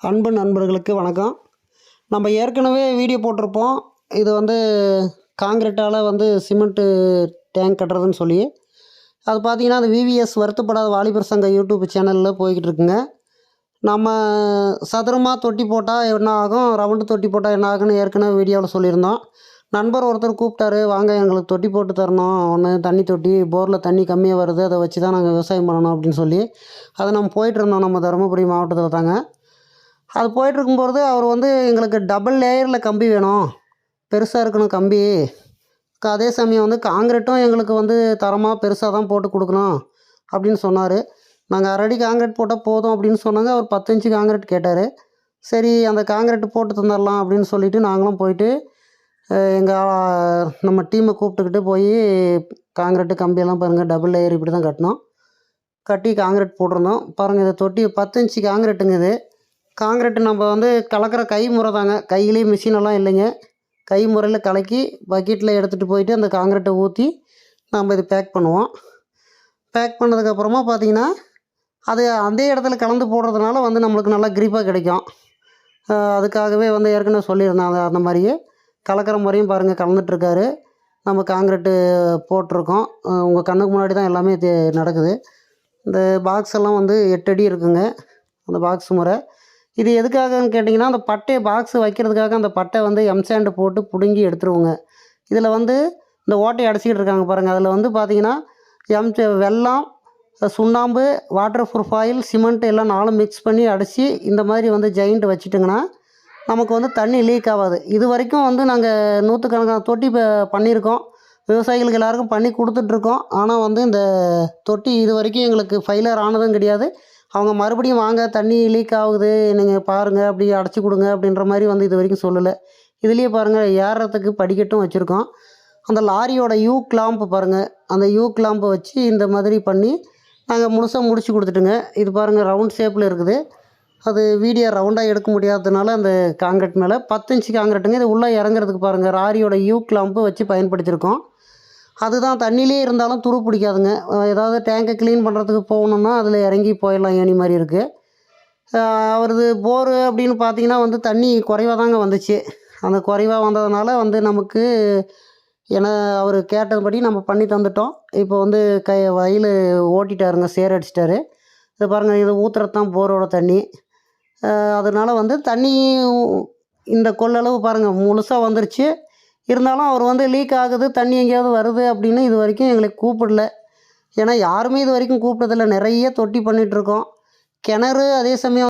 அன்பு நண்பர்களுக்கு வணக்கம். நம்ம ஏற்கனவே வீடியோ போட்டிருப்போம். இது காங்கிரீட்டால் சிமெண்ட்டு டேங்க் கட்டுறதுன்னு சொல்லி. அது பார்த்தீங்கன்னா, அது விவிஎஸ் வருத்தப்படாத வாலிபர் சங்க யூடியூப் சேனலில் போய்கிட்டு இருக்குங்க. நம்ம சதுரமாக தொட்டி போட்டால் என்ன ஆகும், ரவுண்டு தொட்டி போட்டால் என்ன ஆகுன்னு ஏற்கனவே வீடியோவில் சொல்லியிருந்தோம். நண்பர் ஒருத்தர் கூப்பிட்டாரு, வாங்க எங்களுக்கு தொட்டி போட்டு தரணும், ஒன்று தண்ணி தொட்டி, போரில் தண்ணி கம்மியாக வருது, அதை வச்சு தான் நாங்கள் விவசாயம் பண்ணணும் அப்படின்னு சொல்லி. அதை நம்ம போயிட்டுருந்தோம், நம்ம தருமபுரி மாவட்டத்தில் தாங்க. அது போயிட்டுருக்கும்போது அவர் எங்களுக்கு டபுள் லேயரில் கம்பி வேணும், பெருசாக இருக்கணும் கம்பி. அதே சமயம் காங்கிரீட்டும் எங்களுக்கு தரமாக பெருசாக தான் போட்டு கொடுக்கணும் அப்படின்னு சொன்னார். நாங்கள் 1/2 அடி காங்கிரீட் போட்டால் போதும் அப்படின்னு சொன்னாங்க. அவர் 10 இன்ச்சு காங்கிரீட் கேட்டார். சரி, அந்த காங்கிரீட் போட்டு தந்துடலாம் அப்படின்னு சொல்லிவிட்டு நாங்களும் போயிட்டு நம்ம டீமை கூப்பிட்டுக்கிட்டு போய் காங்கிரீட்டு கம்பியெல்லாம் பாருங்கள், டபுள் லேயர் இப்படி தான் கட்டினோம். கட்டி காங்கிரீட் போட்டிருந்தோம். பாருங்கள், இதை தொட்டி 10 இன்ச்சு காங்கிரீட்டுங்க. இது காங்கிரீட்டு நம்ம கலக்கிற கை முறை தாங்க, கையிலேயே மிஷினெல்லாம் இல்லைங்க. கை முறையில் கலக்கி பக்கெட்டில் எடுத்துகிட்டு போயிட்டு அந்த காங்கிரீட்டை ஊற்றி நம்ம இது பேக் பண்ணுவோம். பேக் பண்ணதுக்கப்புறமா பார்த்திங்கன்னா, அது அதே இடத்துல கலந்து போடுறதுனால நம்மளுக்கு நல்லா க்ரிப்பாக கிடைக்கும். அதுக்காகவே ஏற்கனவே சொல்லியிருந்தேன். அந்த மாதிரியே கலக்கிற முறையும் பாருங்கள், கலந்துட்டுருக்காரு. நம்ம காங்கிரீட்டு போட்டிருக்கோம். உங்கள் கண்ணுக்கு முன்னாடி தான் எல்லாமே நடக்குது. இந்த பாக்ஸ் எல்லாம் 8 அடி இருக்குங்க, அந்த பாக்ஸ் முறை. இது எதுக்காகன்னு கேட்டிங்கன்னா, அந்த பட்டையை பாக்ஸு வைக்கிறதுக்காக அந்த பட்டை எம்சாண்டு போட்டு பிடுங்கி எடுத்துருவோங்க. இதில் இந்த ஓட்டையை அடைச்சிக்கிட்டு இருக்காங்க பாருங்கள். அதில் பார்த்தீங்கன்னா, வெல்லம், சுண்ணாம்பு, வாட்டர் ப்ரூஃப் ஆயில், சிமெண்ட் எல்லாம் 4 மிக்ஸ் பண்ணி அடித்து இந்த மாதிரி ஜெயிண்ட் வச்சுட்டிங்கன்னா நமக்கு தண்ணி லீக் ஆகாது. இது வரைக்கும் நாங்கள் நூற்றுக்கணக்கான தொட்டி பண்ணியிருக்கோம். விவசாயிகளுக்கு எல்லாேருக்கும் பண்ணி கொடுத்துட்ருக்கோம். ஆனால் இந்த தொட்டி இது வரைக்கும் எங்களுக்கு ஃபெயிலியர் ஆனதும் கிடையாது. அவங்க மறுபடியும் வாங்க, தண்ணி லீக் ஆகுது, நீங்கள் பாருங்கள், அப்படி அடைச்சி கொடுங்க அப்படின்ற மாதிரி இது வரைக்கும் சொல்லலை. இதுலேயே பாருங்கள், ஏறுறதுக்கு படிக்கட்டும் வச்சுருக்கோம். அந்த லாரியோட யூ கிளாம்பு பாருங்கள், அந்த யூ கிளாம்பை வச்சு இந்த மாதிரி பண்ணி நாங்கள் முழுசாக முடிச்சு கொடுத்துட்டுங்க. இது பாருங்கள், ரவுண்ட் ஷேப்பில் இருக்குது. அது வீடியோ ரவுண்டாக எடுக்க முடியாததுனால அந்த காங்கிரீட் மேலே 10 இன்ச்சு காங்கிரீட்டுங்க. இது உள்ளே இறங்குறதுக்கு பாருங்கள், லாரியோட யூ கிளாம்பு வச்சு பயன்படுத்தியிருக்கோம். அதுதான் தண்ணியிலே இருந்தாலும் துரு பிடிக்காதுங்க. ஏதாவது டேங்கை க்ளீன் பண்ணுறதுக்கு போகணுன்னா அதில் இறங்கி போயிடலாம், ஏணி மாதிரி இருக்குது. அவரது போரு அப்படின்னு பார்த்தீங்கன்னா தண்ணி குறைவாக தாங்க வந்துச்சு. அந்த குறைவாக வந்ததுனால நமக்கு ஏன்னா அவர் கேட்டதுபடி நம்ம பண்ணி தந்துட்டோம். இப்போ வயல் ஓட்டிட்டாருங்க, சேர் அடிச்சிட்டாரு. இது பாருங்கள், இது ஊற்றுறது தான் போரோட தண்ணி. அதனால் தண்ணி இந்த கொள்ளளவு பாருங்கள் முழுசாக வந்துருச்சு. இருந்தாலும் அவர் லீக் ஆகுது, தண்ணி எங்கேயாவது வருது அப்படின்னு இது வரைக்கும் எங்களுக்கு கூப்பிடல. ஏன்னா யாருமே இது வரைக்கும் கூப்பிட்டதில்ல. நிறைய தொட்டி பண்ணிகிட்ருக்கோம். கிணறு அதே சமயம்